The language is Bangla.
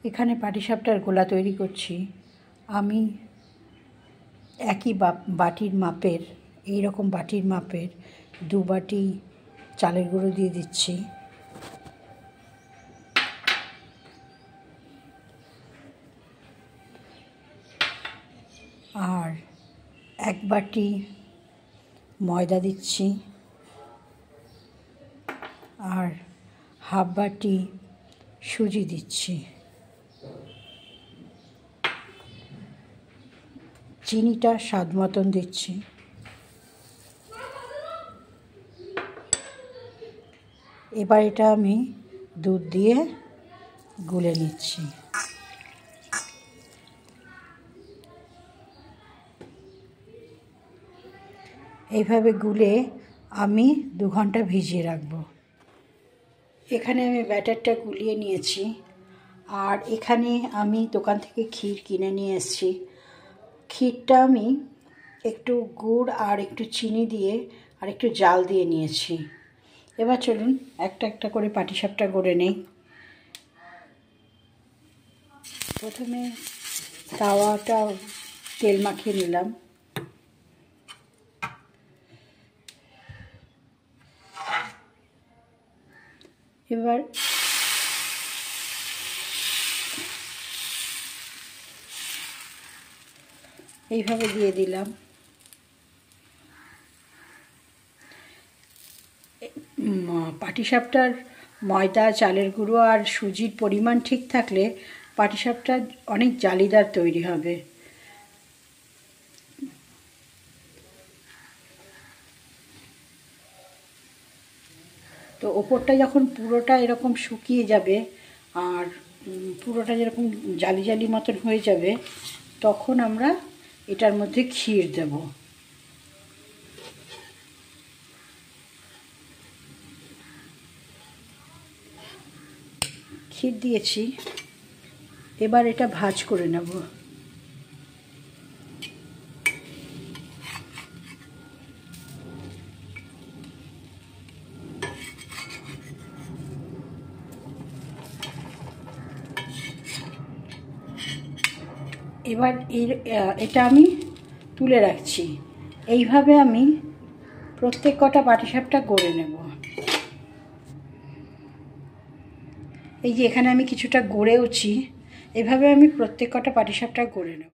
এখানে পাটিসাপটার গোলা তৈরি করছি। আমি একই বাটির মাপের, এইরকম বাটির মাপের 2 বাটি চালের গুঁড়ো দিয়ে দিচ্ছি। আর 1 বাটি ময়দা দিচ্ছি, আর হাফ বাটি সুজি দিচ্ছি। চিনিটা স্বাদ মতন দিচ্ছি। এবার এটা আমি দুধ দিয়ে গুলে নিচ্ছি। এইভাবে গুলে আমি 2 ঘন্টা ভিজিয়ে রাখবো। এখানে আমি ব্যাটারটা গুলিয়ে নিয়েছি। আর এখানে আমি দোকান থেকে ক্ষীর কিনে নিয়ে এসেছি। ক্ষীরটা আমি একটু গুড় আর একটু চিনি দিয়ে আর একটু জাল দিয়ে নিয়েছি। এবার চলুন একটা একটা করে পাটিসাপটা গড়ে নেই। প্রথমে তাওয়াটা তেল মাখিয়ে নিলাম। এবার এইভাবে দিয়ে দিলাম। পাটিসাপটার ময়দা, চালের গুঁড়ো আর সুজির পরিমাণ ঠিক থাকলে পাটিসাপটা অনেক জালিদার তৈরি হবে। তো ওপরটা যখন পুরোটা এরকম শুকিয়ে যাবে আর পুরোটা যেরকম জালি জালি মতন হয়ে যাবে, তখন আমরা এটার মধ্যে ক্ষীর দেব। ক্ষীর দিয়েছি। এবার এটা ভাঁজ করে নেব। এবার এটা আমি তুলে রাখছি। এইভাবে আমি প্রত্যেক কটা পাটিসাপটা গড়ে নেব। এই যে এখানে আমি কিছুটা গড়েওছি। এভাবে আমি প্রত্যেক কটা পাটিসাপটা গড়ে নেব।